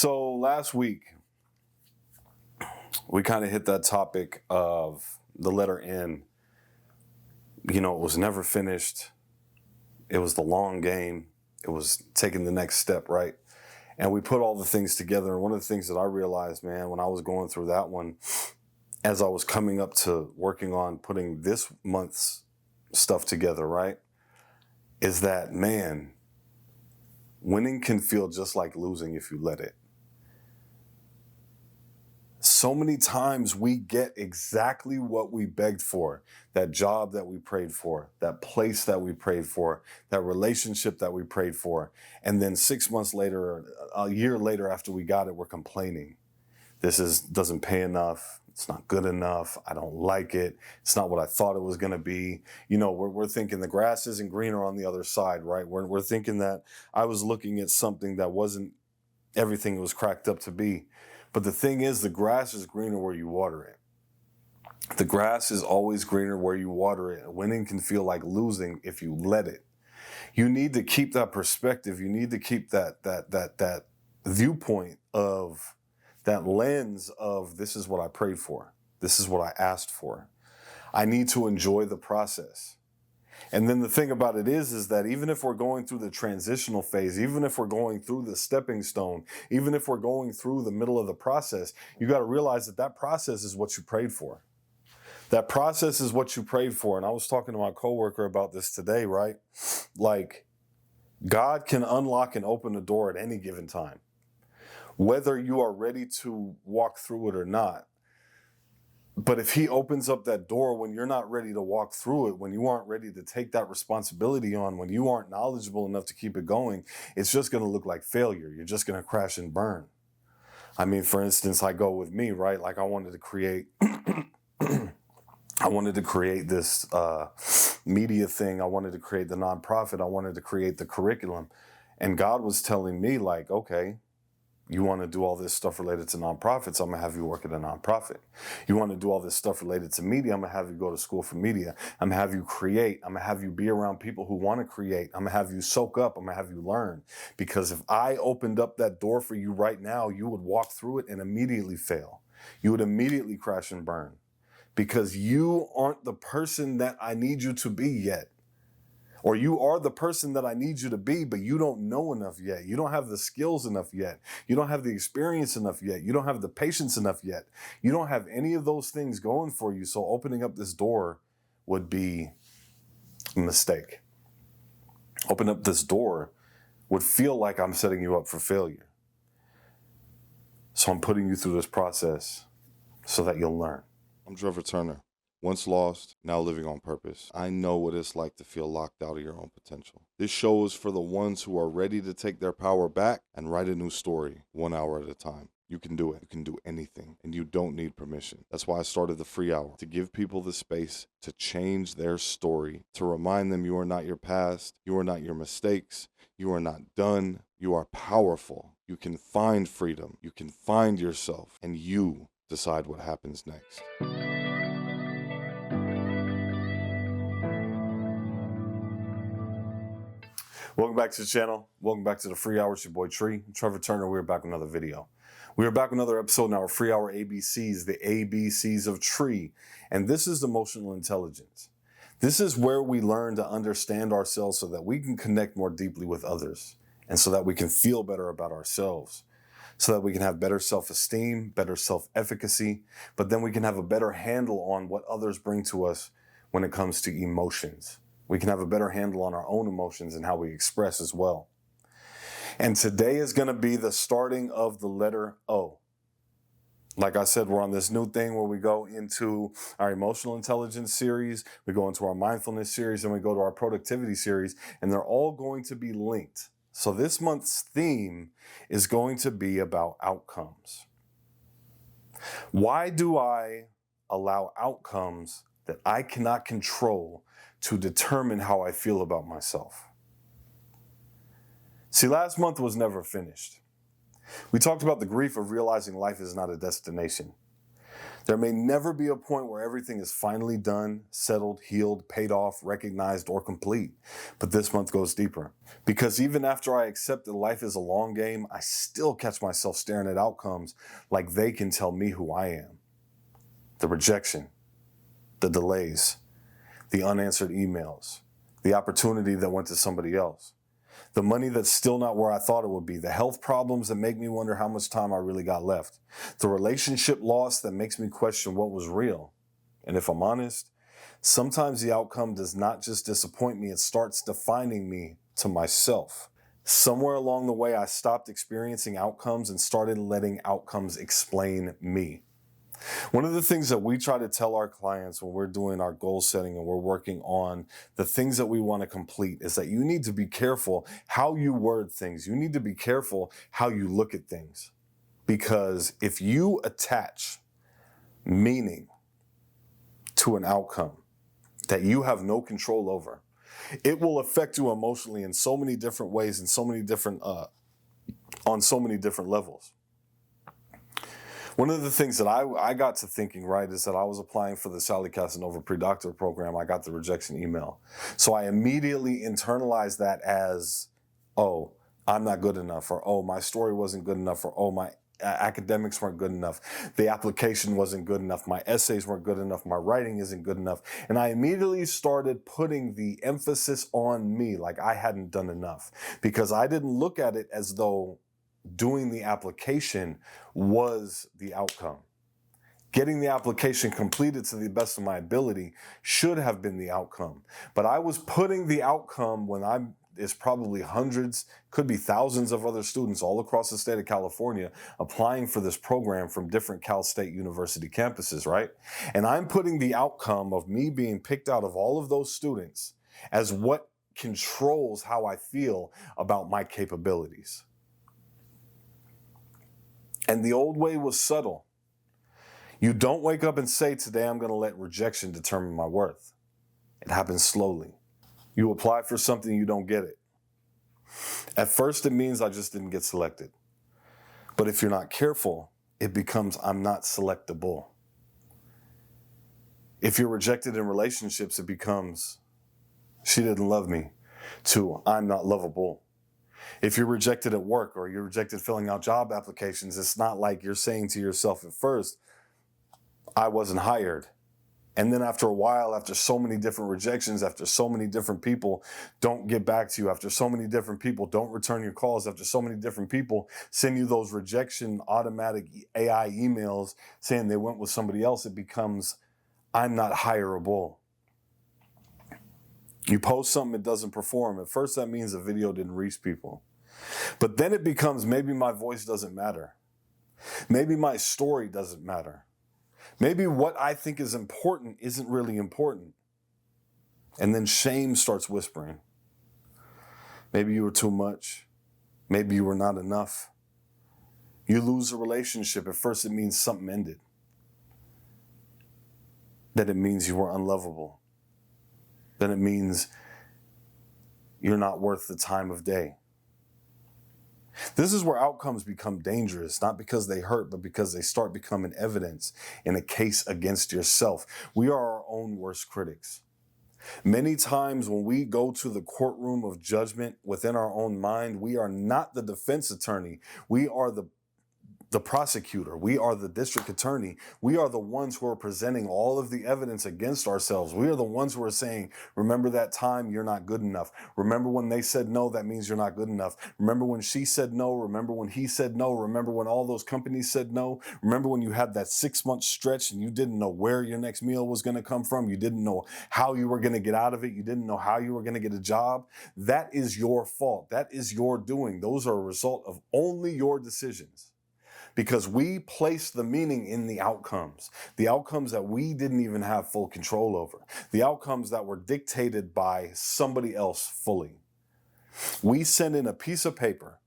So last week, we kind of hit that topic of the letter N. You know, it was never finished. It was the long game. It was taking the next step, right? And we put all the things together. And one of the things that I realized, man, when I was going through that one, as I was coming up to working on putting this month's stuff together, right, is that, man, winning can feel just like losing if you let it. So many times we get exactly what we begged for, that job that we prayed for, that place that we prayed for, that relationship that we prayed for. And then 6 months later, a year later after we got it, we're complaining. This doesn't pay enough. It's not good enough. I don't like it. It's not what I thought it was going to be. You know, we're thinking the grass isn't greener on the other side, right? We're thinking that I was looking at something that wasn't everything it was cracked up to be. But the thing is, the grass is greener where you water it. The grass is always greener where you water it. Winning can feel like losing if you let it. You need to keep that perspective. You need to keep that viewpoint of that lens of, this is what I prayed for. This is what I asked for. I need to enjoy the process. And then the thing about it is that even if we're going through the transitional phase, even if we're going through the stepping stone, even if we're going through the middle of the process, you got to realize that that process is what you prayed for. That process is what you prayed for. And I was talking to my coworker about this today, right? Like, God can unlock and open the door at any given time, whether you are ready to walk through it or not. But if he opens up that door when you're not ready to walk through it, when you aren't ready to take that responsibility on, when you aren't knowledgeable enough to keep it going, it's just going to look like failure. You're just going to crash and burn. I mean, for instance, I go with me, right? Like I wanted to create, this media thing. I wanted to create the nonprofit. I wanted to create the curriculum. And God was telling me, like, okay, you want to do all this stuff related to nonprofits, I'm going to have you work at a nonprofit. You want to do all this stuff related to media, I'm going to have you go to school for media. I'm going to have you create. I'm going to have you be around people who want to create. I'm going to have you soak up. I'm going to have you learn. Because if I opened up that door for you right now, you would walk through it and immediately fail. You would immediately crash and burn. Because you aren't the person that I need you to be yet. Or you are the person that I need you to be, but you don't know enough yet. You don't have the skills enough yet. You don't have the experience enough yet. You don't have the patience enough yet. You don't have any of those things going for you. So opening up this door would be a mistake. Open up this door would feel like I'm setting you up for failure. So I'm putting you through this process so that you'll learn. I'm Trevor Turner. Once lost, now living on purpose. I know what it's like to feel locked out of your own potential. This show is for the ones who are ready to take their power back and write a new story 1 hour at a time. You can do it. You can do anything, and you don't need permission. That's why I started the free hour, to give people the space to change their story, to remind them you are not your past, you are not your mistakes, you are not done, you are powerful. You can find freedom, you can find yourself, and you decide what happens next. Welcome back to the channel. Welcome back to the free hour. It's your boy Tree. I'm Trevor Turner. We're back with another video. We are back with another episode in our free hour ABCs, the ABCs of Tree. And this is emotional intelligence. This is where we learn to understand ourselves so that we can connect more deeply with others and so that we can feel better about ourselves, so that we can have better self-esteem, better self-efficacy, but then we can have a better handle on what others bring to us when it comes to emotions. We can have a better handle on our own emotions and how we express as well. And today is going to be the starting of the letter O. Like I said, we're on this new thing where we go into our emotional intelligence series, we go into our mindfulness series, and we go to our productivity series, and they're all going to be linked. So this month's theme is going to be about outcomes. Why do I allow outcomes that I cannot control to determine how I feel about myself? See, last month was never finished. We talked about the grief of realizing life is not a destination. There may never be a point where everything is finally done, settled, healed, paid off, recognized, or complete. But this month goes deeper. Because even after I accept that life is a long game, I still catch myself staring at outcomes like they can tell me who I am. The rejection, the delays, the unanswered emails, the opportunity that went to somebody else, the money that's still not where I thought it would be, the health problems that make me wonder how much time I really got left, the relationship loss that makes me question what was real. And if I'm honest, sometimes the outcome does not just disappoint me, it starts defining me to myself. Somewhere along the way, I stopped experiencing outcomes and started letting outcomes explain me. One of the things that we try to tell our clients when we're doing our goal setting and we're working on the things that we want to complete is that you need to be careful how you word things. You need to be careful how you look at things. Because if you attach meaning to an outcome that you have no control over, it will affect you emotionally in so many different ways and so many different on so many different levels. One of the things that I got to thinking, right, is that I was applying for the Sally Casanova pre-doctor program. I got the rejection email. So I immediately internalized that as, oh, I'm not good enough, or oh, my story wasn't good enough, or oh, my academics weren't good enough, the application wasn't good enough, my essays weren't good enough, my writing isn't good enough. And I immediately started putting the emphasis on me like I hadn't done enough, because I didn't look at it as though doing the application was the outcome. Getting the application completed to the best of my ability should have been the outcome. But I was putting the outcome when there's probably hundreds, could be thousands of other students all across the state of California applying for this program from different Cal State University campuses, right? And I'm putting the outcome of me being picked out of all of those students as what controls how I feel about my capabilities. And the old way was subtle. You don't wake up and say, today I'm going to let rejection determine my worth. It happens slowly. You apply for something, you don't get it. At first, it means I just didn't get selected. But if you're not careful, it becomes I'm not selectable. If you're rejected in relationships, it becomes she didn't love me, to I'm not lovable. If you're rejected at work or you're rejected filling out job applications, it's not like you're saying to yourself at first, I wasn't hired. And then after a while, after so many different rejections, after so many different people don't get back to you, after so many different people don't return your calls, after so many different people send you those rejection automatic AI emails saying they went with somebody else, it becomes, I'm not hireable. You post something, it doesn't perform. At first, that means the video didn't reach people. But then it becomes, maybe my voice doesn't matter. Maybe my story doesn't matter. Maybe what I think is important isn't really important. And then shame starts whispering. Maybe you were too much. Maybe you were not enough. You lose a relationship. At first, it means something ended. Then it means you were unlovable. Then it means you're not worth the time of day. This is where outcomes become dangerous, not because they hurt, but because they start becoming evidence in a case against yourself. We are our own worst critics. Many times when we go to the courtroom of judgment within our own mind, we are not the defense attorney. We are the prosecutor. We are the district attorney. We are the ones who are presenting all of the evidence against ourselves. We are the ones who are saying, remember that time, you're not good enough. Remember when they said no, that means you're not good enough. Remember when she said no. Remember when he said no. Remember when all those companies said no. Remember when you had that 6-month stretch and you didn't know where your next meal was going to come from. You didn't know how you were going to get out of it. You didn't know how you were going to get a job. That is your fault. That is your doing. Those are a result of only your decisions. Because we place the meaning in the outcomes that we didn't even have full control over, the outcomes that were dictated by somebody else fully. We send in a piece of paper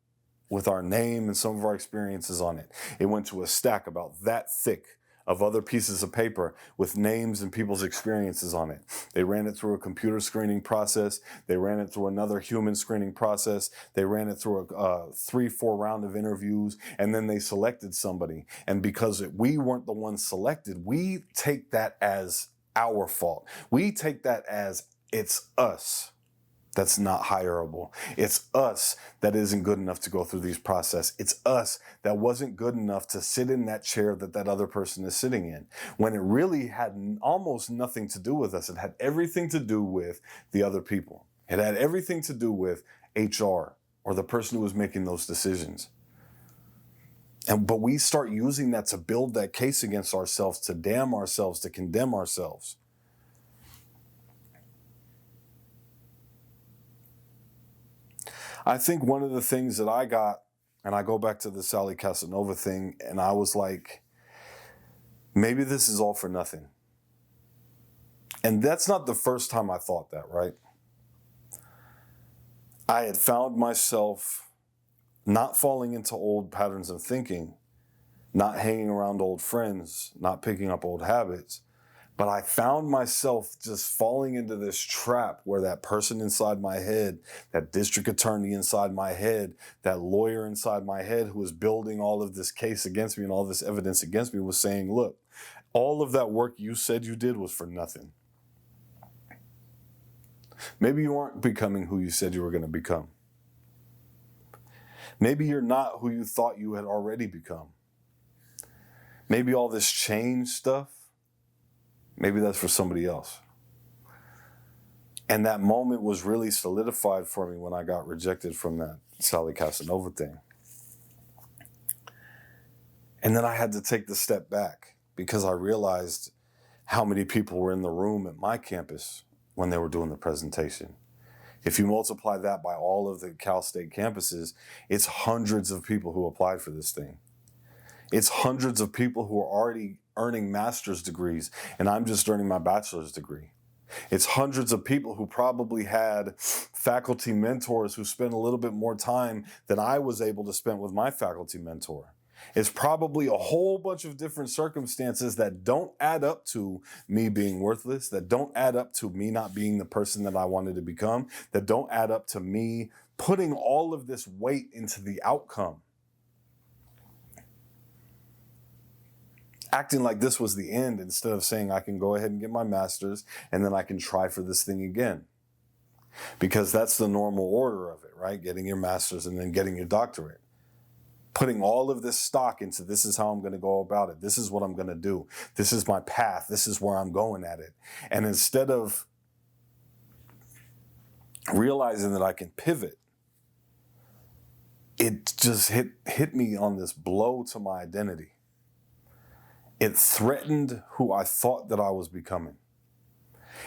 with our name and some of our experiences on it. It went to a stack about that thick of other pieces of paper with names and people's experiences on it. They ran it through a computer screening process. They ran it through another human screening process. They ran it through a 3-4 round of interviews, and then they selected somebody. And because we weren't the ones selected, we take that as our fault. We take that as it's us that's not hireable. It's us that isn't good enough to go through these process. It's us that wasn't good enough to sit in that chair that other person is sitting in, when it really had almost nothing to do with us. It had everything to do with the other people. It had everything to do with HR or the person who was making those decisions. But we start using that to build that case against ourselves, to damn ourselves, to condemn ourselves. I think one of the things that I got, and I go back to the Sally Casanova thing, and I was like, maybe this is all for nothing. And that's not the first time I thought that, right? I had found myself not falling into old patterns of thinking, not hanging around old friends, not picking up old habits. But I found myself just falling into this trap where that person inside my head, that district attorney inside my head, that lawyer inside my head who was building all of this case against me and all this evidence against me was saying, look, all of that work you said you did was for nothing. Maybe you aren't becoming who you said you were going to become. Maybe you're not who you thought you had already become. Maybe all this change stuff, maybe that's for somebody else. And that moment was really solidified for me when I got rejected from that Sally Casanova thing. And then I had to take the step back because I realized how many people were in the room at my campus when they were doing the presentation. If you multiply that by all of the Cal State campuses, it's hundreds of people who applied for this thing. It's hundreds of people who are already earning master's degrees, and I'm just earning my bachelor's degree. It's hundreds of people who probably had faculty mentors who spent a little bit more time than I was able to spend with my faculty mentor. It's probably a whole bunch of different circumstances that don't add up to me being worthless, that don't add up to me not being the person that I wanted to become, that don't add up to me putting all of this weight into the outcome. Acting like this was the end instead of saying I can go ahead and get my master's and then I can try for this thing again. Because that's the normal order of it, right? Getting your master's and then getting your doctorate. Putting all of this stock into this is how I'm going to go about it. This is what I'm going to do. This is my path. This is where I'm going at it. And instead of realizing that I can pivot, it just hit me on this blow to my identity. It threatened who I thought that I was becoming.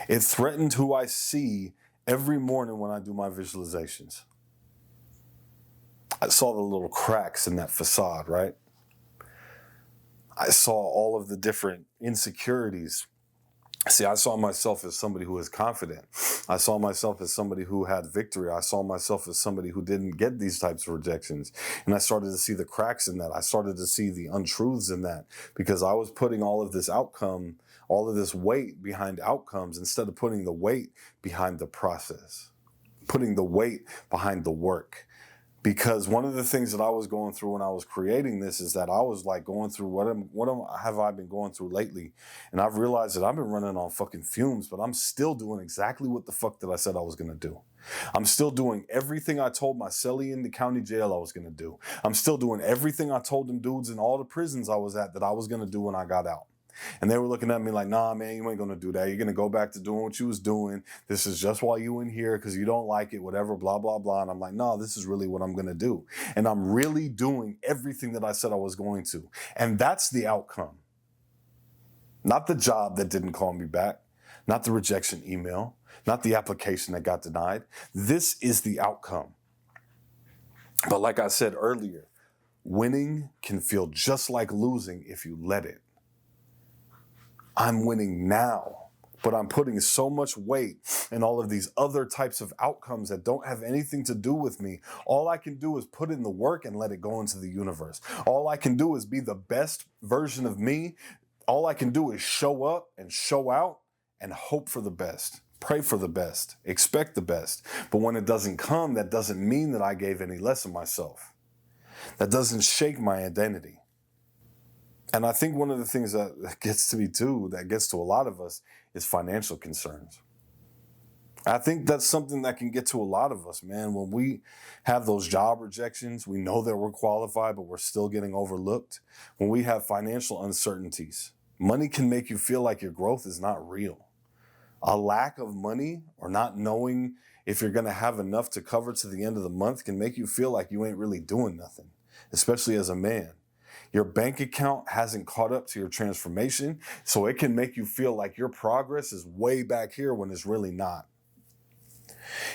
It threatened who I see every morning when I do my visualizations. I saw the little cracks in that facade, right? I saw all of the different insecurities. See, I saw myself as somebody who was confident. I saw myself as somebody who had victory. I saw myself as somebody who didn't get these types of rejections. And I started to see the cracks in that. I started to see the untruths in that because I was putting all of this outcome, all of this weight behind outcomes instead of putting the weight behind the process, putting the weight behind the work. Because one of the things that I was going through when I was creating this is that I was like going through what have I been going through lately? And I've realized that I've been running on fucking fumes, but I'm still doing exactly what the fuck that I said I was going to do. I'm still doing everything I told my cellie in the county jail I was going to do. I'm still doing everything I told them dudes in all the prisons I was at that I was going to do when I got out. And they were looking at me like, nah, man, you ain't going to do that. You're going to go back to doing what you was doing. This is just while you in here because you don't like it, whatever, blah, blah, blah. And I'm like, no, this is really what I'm going to do. And I'm really doing everything that I said I was going to. And that's the outcome. Not the job that didn't call me back. Not the rejection email. Not the application that got denied. This is the outcome. But like I said earlier, winning can feel just like losing if you let it. I'm winning now, but I'm putting so much weight in all of these other types of outcomes that don't have anything to do with me. All I can do is put in the work and let it go into the universe. All I can do is be the best version of me All I can do is show up and show out and hope for the best, pray for the best, expect the best. But when it doesn't come, that doesn't mean that I gave any less of myself. That doesn't shake my identity. And I think one of the things that gets to me too, that gets to a lot of us, is financial concerns. I think that's something that can get to a lot of us, man. When we have those job rejections, we know that we're qualified, but we're still getting overlooked. When we have financial uncertainties, money can make you feel like your growth is not real. A lack of money or not knowing if you're going to have enough to cover to the end of the month can make you feel like you ain't really doing nothing, especially as a man. Your bank account hasn't caught up to your transformation, so it can make you feel like your progress is way back here when it's really not.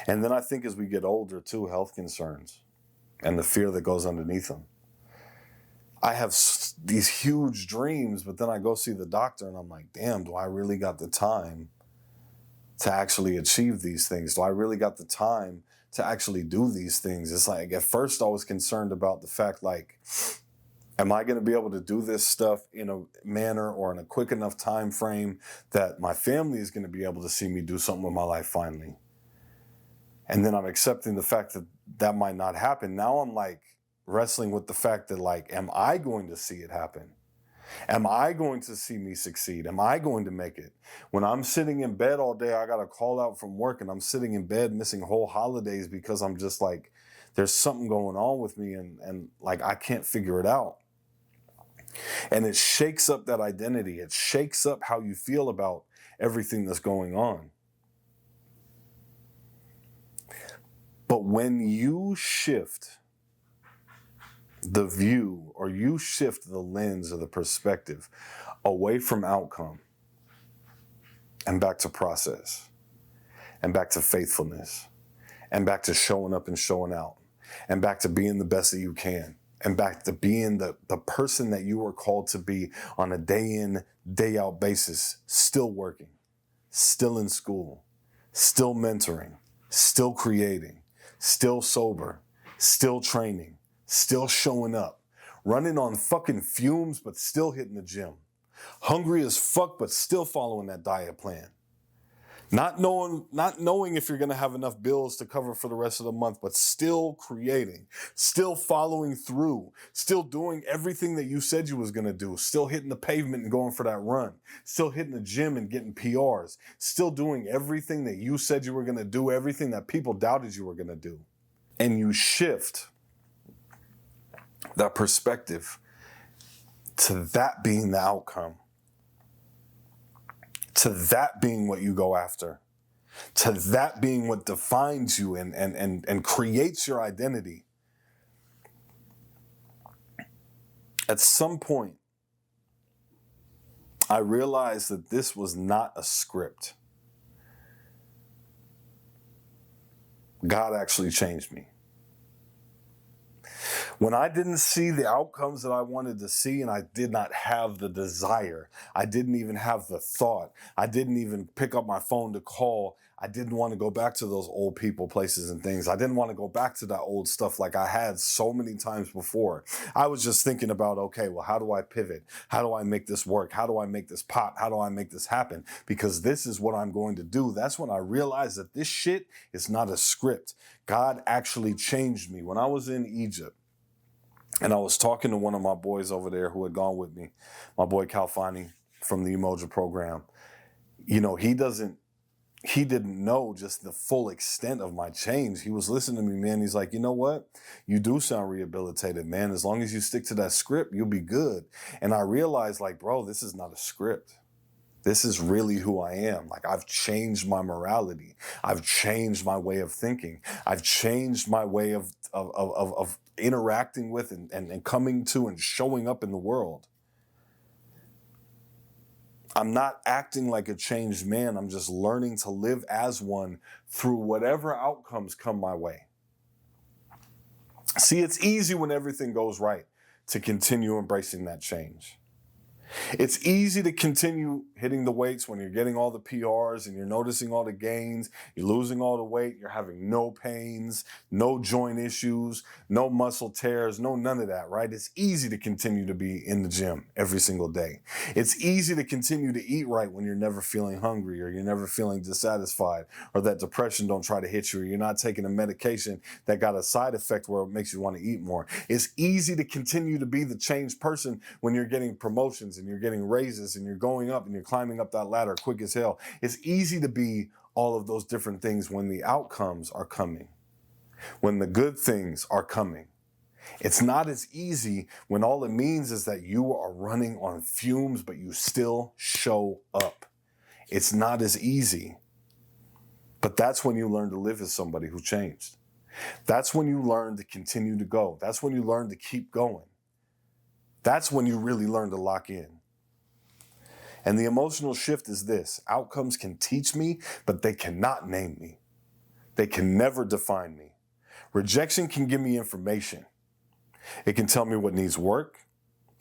And then I think as we get older too, health concerns and the fear that goes underneath them. I have these huge dreams, but then I go see the doctor and I'm like, damn, do I really got the time to actually achieve these things? Do I really got the time to actually do these things? It's like, at first I was concerned about the fact, like, am I going to be able to do this stuff in a manner or in a quick enough time frame that my family is going to be able to see me do something with my life finally? And then I'm accepting the fact that that might not happen. Now I'm like wrestling with the fact that, like, am I going to see it happen? Am I going to see me succeed? Am I going to make it? When I'm sitting in bed all day, I got a call out from work and I'm sitting in bed missing whole holidays because I'm just like, there's something going on with me and like I can't figure it out. And it shakes up that identity. It shakes up how you feel about everything that's going on. But when you shift the view or you shift the lens or the perspective away from outcome and back to process and back to faithfulness and back to showing up and showing out and back to being the best that you can and back to being the person that you were called to be on a day in, day out basis, still working, still in school, still mentoring, still creating, still sober, still training, still showing up, running on fucking fumes, but still hitting the gym, hungry as fuck, but still following that diet plan. Not knowing if you're going to have enough bills to cover for the rest of the month, but still creating, still following through, still doing everything that you said you was going to do, still hitting the pavement and going for that run, still hitting the gym and getting PRs, still doing everything that you said you were going to do, everything that people doubted you were going to do. And you shift that perspective to that being the outcome, to that being what you go after, to that being what defines you and creates your identity. At some point, I realized that this was not a script. God actually changed me. When I didn't see the outcomes that I wanted to see and I did not have the desire, I didn't even have the thought, I didn't even pick up my phone to call, I didn't want to go back to those old people, places, and things. I didn't want to go back to that old stuff like I had so many times before. I was just thinking about, okay, well, how do I pivot? How do I make this work? How do I make this pop? How do I make this happen? Because this is what I'm going to do. That's when I realized that this shit is not a script. God actually changed me. When I was in Egypt, and I was talking to one of my boys over there who had gone with me, my boy Calfani from the Emoji program. You know, he didn't know just the full extent of my change. He was listening to me, man. He's like, you know what? You do sound rehabilitated, man. As long as you stick to that script, you'll be good. And I realized, like, bro, this is not a script. This is really who I am. Like, I've changed my morality. I've changed my way of thinking. I've changed my way of interacting with and coming to and showing up in the world. I'm not acting like a changed man. I'm just learning to live as one through whatever outcomes come my way. See, it's easy when everything goes right to continue embracing that change. It's easy to continue hitting the weights when you're getting all the PRs and you're noticing all the gains, you're losing all the weight, you're having no pains, no joint issues, no muscle tears, no none of that, right? It's easy to continue to be in the gym every single day. It's easy to continue to eat right when you're never feeling hungry or you're never feeling dissatisfied or that depression don't try to hit you or you're not taking a medication that got a side effect where it makes you want to eat more. It's easy to continue to be the changed person when you're getting promotions and you're getting raises and you're going up and you're climbing up that ladder quick as hell. It's easy to be all of those different things when the outcomes are coming, when the good things are coming. It's not as easy when all it means is that you are running on fumes, but you still show up. It's not as easy. But that's when you learn to live as somebody who changed. That's when you learn to continue to go. That's when you learn to keep going. That's when you really learn to lock in. And the emotional shift is this: outcomes can teach me, but they cannot name me. They can never define me. Rejection can give me information. It can tell me what needs work.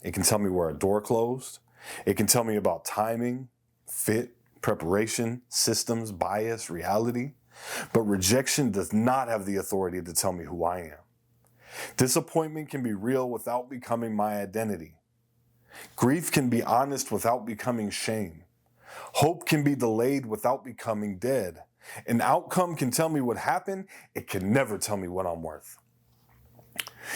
It can tell me where a door closed. It can tell me about timing, fit, preparation, systems, bias, reality. But rejection does not have the authority to tell me who I am. Disappointment can be real without becoming my identity. Grief can be honest without becoming shame. Hope can be delayed without becoming dead. An outcome can tell me what happened. It can never tell me what I'm worth.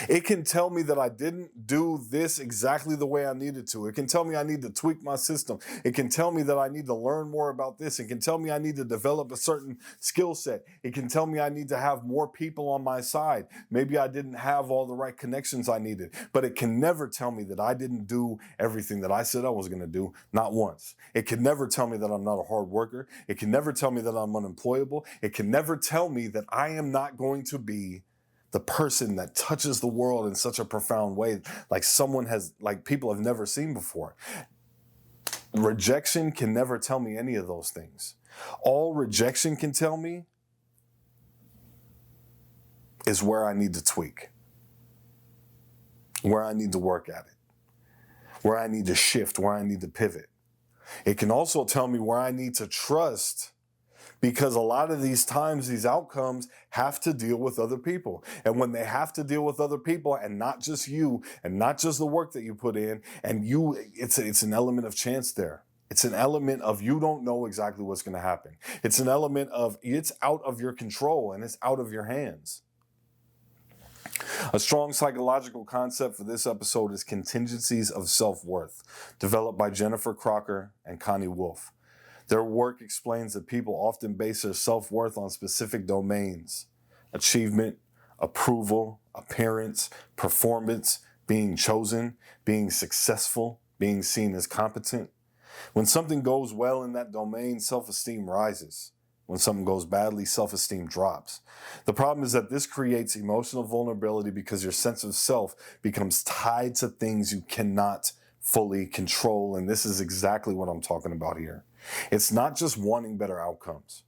It can tell me that I didn't do this exactly the way I needed to. It can tell me I need to tweak my system. It can tell me that I need to learn more about this. It can tell me I need to develop a certain skill set. It can tell me I need to have more people on my side. Maybe I didn't have all the right connections I needed, but it can never tell me that I didn't do everything that I said I was going to do, not once. It can never tell me that I'm not a hard worker. It can never tell me that I'm unemployable. It can never tell me that I am not going to be the person that touches the world in such a profound way, like people have never seen before. Rejection can never tell me any of those things. All rejection can tell me is where I need to tweak, where I need to work at it, where I need to shift, where I need to pivot. It can also tell me where I need to trust, because a lot of these times, these outcomes have to deal with other people. And when they have to deal with other people and not just you and not just the work that you put in, and it's an element of chance there. It's an element of you don't know exactly what's going to happen. It's an element of it's out of your control and it's out of your hands. A strong psychological concept for this episode is contingencies of self-worth, developed by Jennifer Crocker and Connie Wolf. Their work explains that people often base their self-worth on specific domains: achievement, approval, appearance, performance, being chosen, being successful, being seen as competent. When something goes well in that domain, self-esteem rises. When something goes badly, self-esteem drops. The problem is that this creates emotional vulnerability because your sense of self becomes tied to things you cannot fully control. And this is exactly what I'm talking about here. It's not just wanting better outcomes.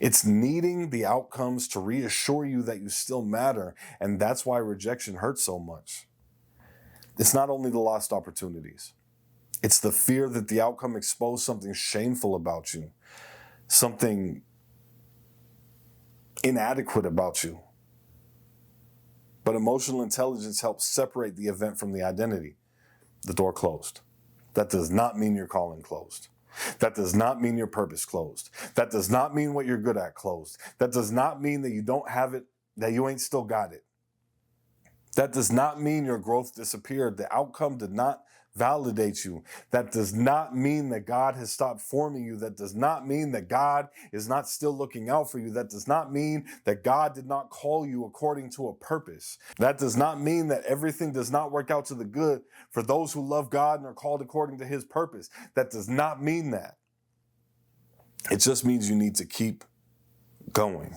It's needing the outcomes to reassure you that you still matter, and that's why rejection hurts so much. It's not only the lost opportunities. It's the fear that the outcome exposed something shameful about you, something inadequate about you. But emotional intelligence helps separate the event from the identity. The door closed. That does not mean your calling closed. That does not mean your purpose closed. That does not mean what you're good at closed. That does not mean that you don't have it, that you ain't still got it. That does not mean your growth disappeared. The outcome did not validate you. That does not mean that God has stopped forming you. That does not mean that God is not still looking out for you. That does not mean that God did not call you according to a purpose. That does not mean that everything does not work out to the good for those who love God and are called according to his purpose. That does not mean that. It just means you need to keep going.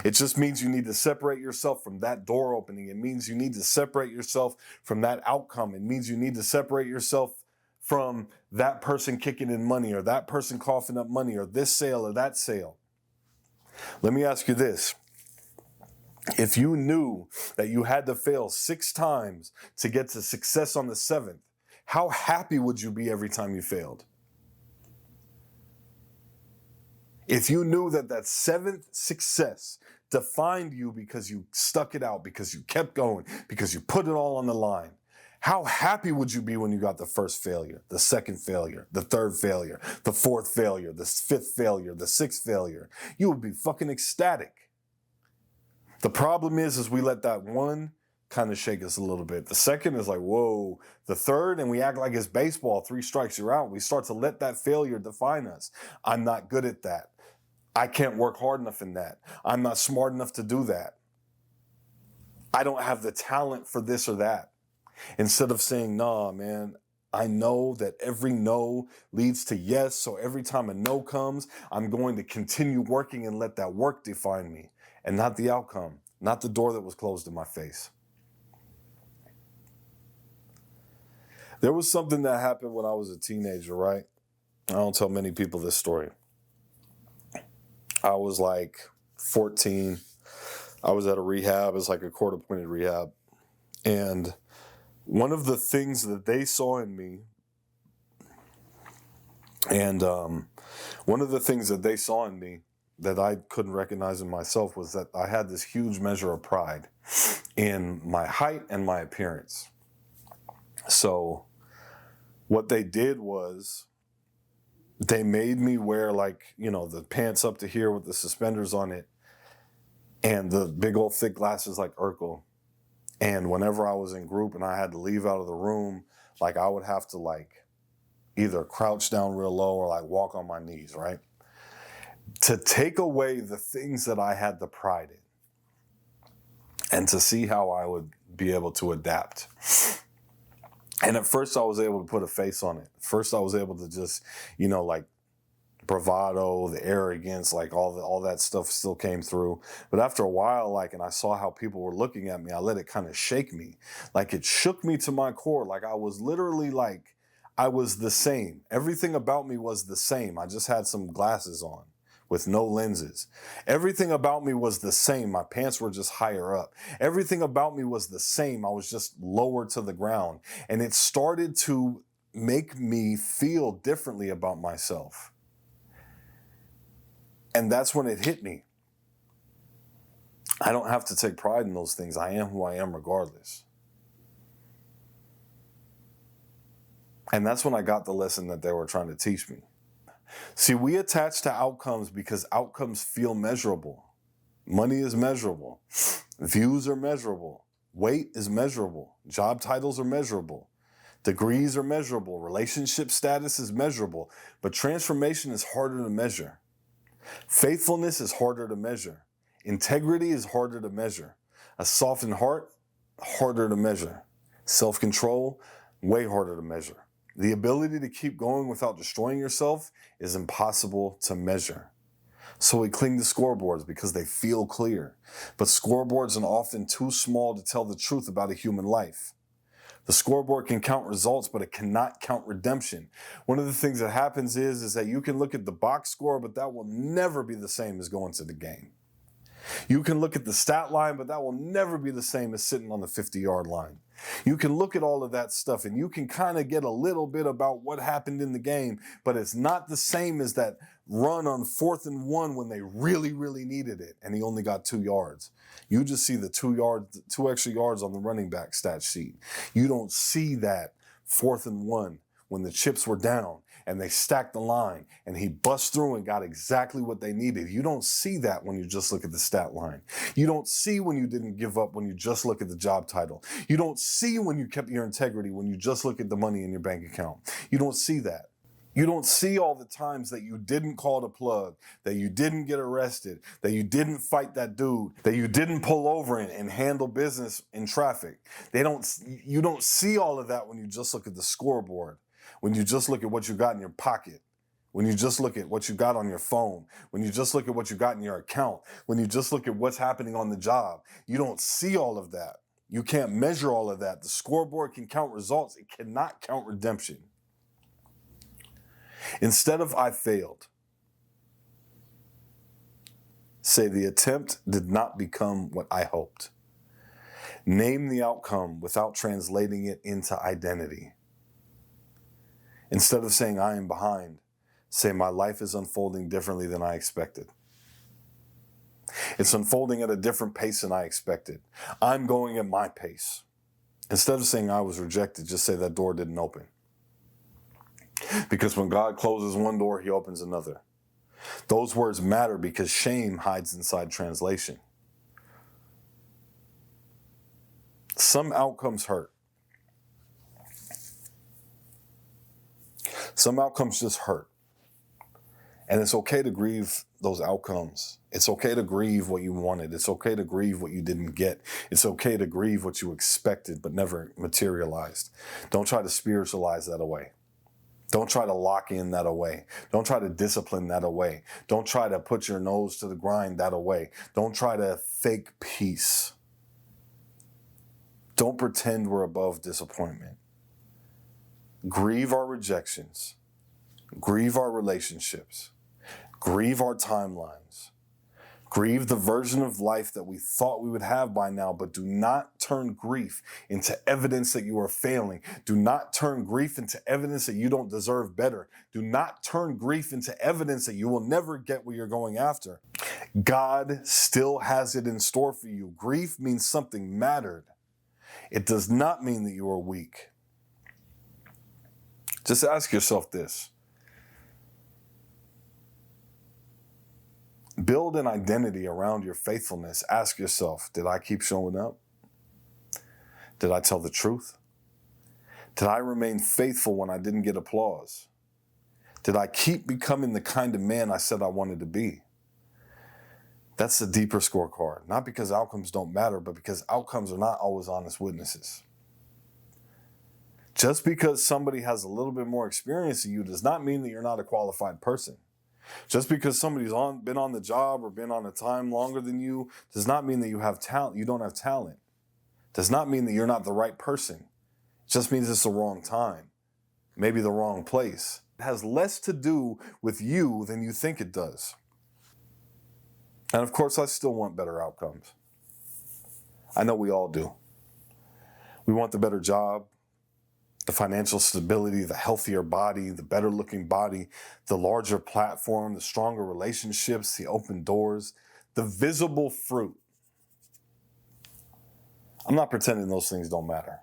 It just means you need to separate yourself from that door opening. It means you need to separate yourself from that outcome. It means you need to separate yourself from that person kicking in money or that person coughing up money or this sale or that sale. Let me ask you this. If you knew that you had to fail 6 times to get to success on the 7th, How happy would you be every time you failed? If you knew that that seventh success defined you because you stuck it out, because you kept going, because you put it all on the line, how happy would you be when you got the first failure, the second failure, the third failure, the fourth failure, the fifth failure, the sixth failure? You would be fucking ecstatic. The problem is we let that one kind of shake us a little bit. The second is like, whoa. The third, and we act like it's baseball, 3 strikes, you're out. We start to let that failure define us. I'm not good at that. I can't work hard enough in that. I'm not smart enough to do that. I don't have the talent for this or that. Instead of saying, nah, man, I know that every no leads to yes. So every time a no comes, I'm going to continue working and let that work define me and not the outcome, not the door that was closed in my face. There was something that happened when I was a teenager, right? I don't tell many people this story. I was like 14. I was at a rehab. It's like a court-appointed rehab. And one of the things that they saw in me, that I couldn't recognize in myself was that I had this huge measure of pride in my height and my appearance. So what they did was they made me wear the pants up to here with the suspenders on it and the big old thick glasses like Urkel. And whenever I was in group and I had to leave out of the room, I would have to either crouch down real low or walk on my knees, right? To take away the things that I had the pride in and to see how I would be able to adapt. And at first I was able to put a face on it. First I was able to just, bravado, the arrogance, all that stuff still came through. But after a while, and I saw how people were looking at me, I let it kind of shake me. It shook me to my core. I was literally I was the same. Everything about me was the same. I just had some glasses on with no lenses. Everything about me was the same. My pants were just higher up. Everything about me was the same. I was just lower to the ground. And it started to make me feel differently about myself. And that's when it hit me. I don't have to take pride in those things. I am who I am regardless. And that's when I got the lesson that they were trying to teach me. See, we attach to outcomes because outcomes feel measurable. Money is measurable. Views are measurable. Weight is measurable. Job titles are measurable. Degrees are measurable. Relationship status is measurable. But transformation is harder to measure. Faithfulness is harder to measure. Integrity is harder to measure. A softened heart, harder to measure. Self-control, way harder to measure. The ability to keep going without destroying yourself is impossible to measure. So we cling to scoreboards because they feel clear. But scoreboards are often too small to tell the truth about a human life. The scoreboard can count results, but it cannot count redemption. One of the things that happens is that you can look at the box score, but that will never be the same as going to the game. You can look at the stat line, but that will never be the same as sitting on the 50-yard line. You can look at all of that stuff and you can kind of get a little bit about what happened in the game, but it's not the same as that run on 4th and 1 when they really, really needed it and he only got 2 yards. You just see the 2 extra yards on the running back stat sheet. You don't see that 4th and 1 when the chips were down and they stacked the line and he bust through and got exactly what they needed. You don't see that when you just look at the stat line. You don't see when you didn't give up when you just look at the job title. You don't see when you kept your integrity when you just look at the money in your bank account. You don't see that. You don't see all the times that you didn't call the plug, that you didn't get arrested, that you didn't fight that dude, that you didn't pull over and handle business in traffic. You don't see all of that when you just look at the scoreboard, when you just look at what you got in your pocket, when you just look at what you got on your phone, when you just look at what you got in your account, when you just look at what's happening on the job. You don't see all of that. You can't measure all of that. The scoreboard can count results. It cannot count redemption. Instead of I failed, say the attempt did not become what I hoped. Name the outcome without translating it into identity. Instead of saying I am behind, say my life is unfolding differently than I expected. It's unfolding at a different pace than I expected. I'm going at my pace. Instead of saying I was rejected, just say that door didn't open. Because when God closes one door, he opens another. Those words matter because shame hides inside translation. Some outcomes hurt. Some outcomes just hurt. And it's okay to grieve those outcomes. It's okay to grieve what you wanted. It's okay to grieve what you didn't get. It's okay to grieve what you expected but never materialized. Don't try to spiritualize that away. Don't try to lock in that away. Don't try to discipline that away. Don't try to put your nose to the grind that away. Don't try to fake peace. Don't pretend we're above disappointment. Grieve our rejections. Grieve our relationships. Grieve our timelines. Grieve the version of life that we thought we would have by now, but do not turn grief into evidence that you are failing. Do not turn grief into evidence that you don't deserve better. Do not turn grief into evidence that you will never get what you're going after. God still has it in store for you. Grief means something mattered. It does not mean that you are weak. Just ask yourself this. Build an identity around your faithfulness. Ask yourself, did I keep showing up? Did I tell the truth? Did I remain faithful when I didn't get applause? Did I keep becoming the kind of man I said I wanted to be? That's the deeper scorecard. Not because outcomes don't matter, but because outcomes are not always honest witnesses. Just because somebody has a little bit more experience than you does not mean that you're not a qualified person. Just because somebody's been on the job or been on a time longer than you does not mean that you have talent. You don't have talent. Does not mean that you're not the right person. It just means it's the wrong time, maybe the wrong place. It has less to do with you than you think it does. And of course, I still want better outcomes. I know we all do. We want the better job, the financial stability, the healthier body, the better looking body, the larger platform, the stronger relationships, the open doors, the visible fruit. I'm not pretending those things don't matter.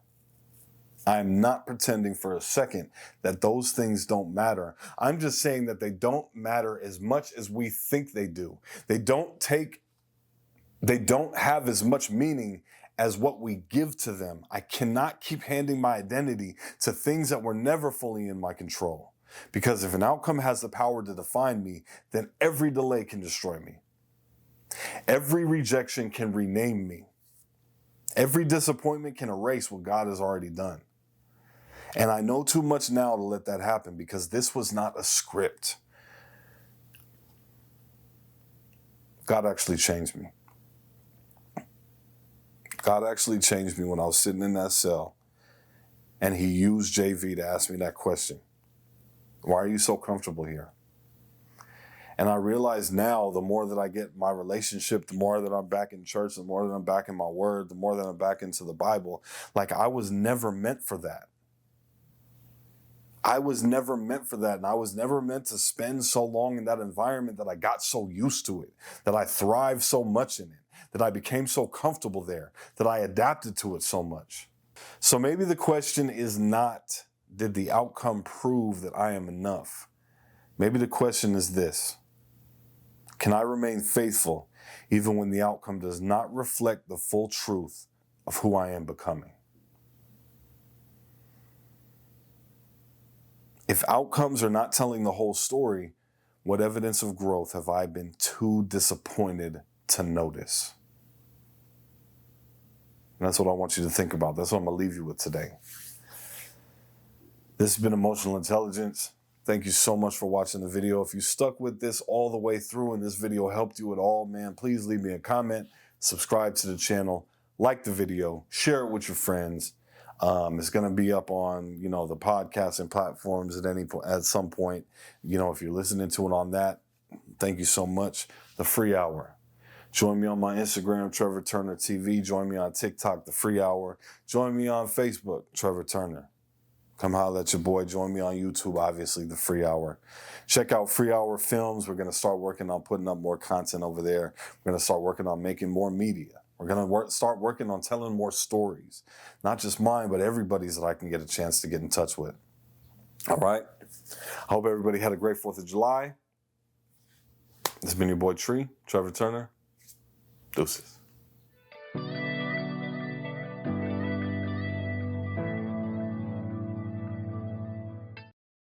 I'm not pretending for a second that those things don't matter. I'm just saying that they don't matter as much as we think they do. They don't have as much meaning as what we give to them. I cannot keep handing my identity to things that were never fully in my control. Because if an outcome has the power to define me, then every delay can destroy me. Every rejection can rename me. Every disappointment can erase what God has already done. And I know too much now to let that happen because this was not a script. God actually changed me. God actually changed me when I was sitting in that cell and he used JV to ask me that question. Why are you so comfortable here? And I realize now, the more that I get my relationship, the more that I'm back in church, the more that I'm back in my word, the more that I'm back into the Bible, like I was never meant for that. I was never meant for that. And I was never meant to spend so long in that environment that I got so used to it, that I thrived so much in it, that I became so comfortable there, that I adapted to it so much. So maybe the question is not, did the outcome prove that I am enough? Maybe the question is this: can I remain faithful even when the outcome does not reflect the full truth of who I am becoming? If outcomes are not telling the whole story, what evidence of growth have I been too disappointed to notice? And that's what I want you to think about. That's what I'm going to leave you with today. This has been Emotional Intelligence. Thank you so much for watching the video. If you stuck with this all the way through and this video helped you at all, man, please leave me a comment, subscribe to the channel, like the video, share it with your friends. It's going to be up on, the podcasting platforms at some point. If you're listening to it on that, thank you so much. The Free Hour. Join me on my Instagram, Trevor Turner TV. Join me on TikTok, The Free Hour. Join me on Facebook, Trevor Turner. Come holler at your boy. Join me on YouTube, obviously, the Free Hour. Check out Free Hour Films. We're going to start working on putting up more content over there. We're going to start working on making more media. We're going to start working on telling more stories. Not just mine, but everybody's that I can get a chance to get in touch with. All right? I hope everybody had a great 4th of July. This has been your boy Trevor Turner. Deuces.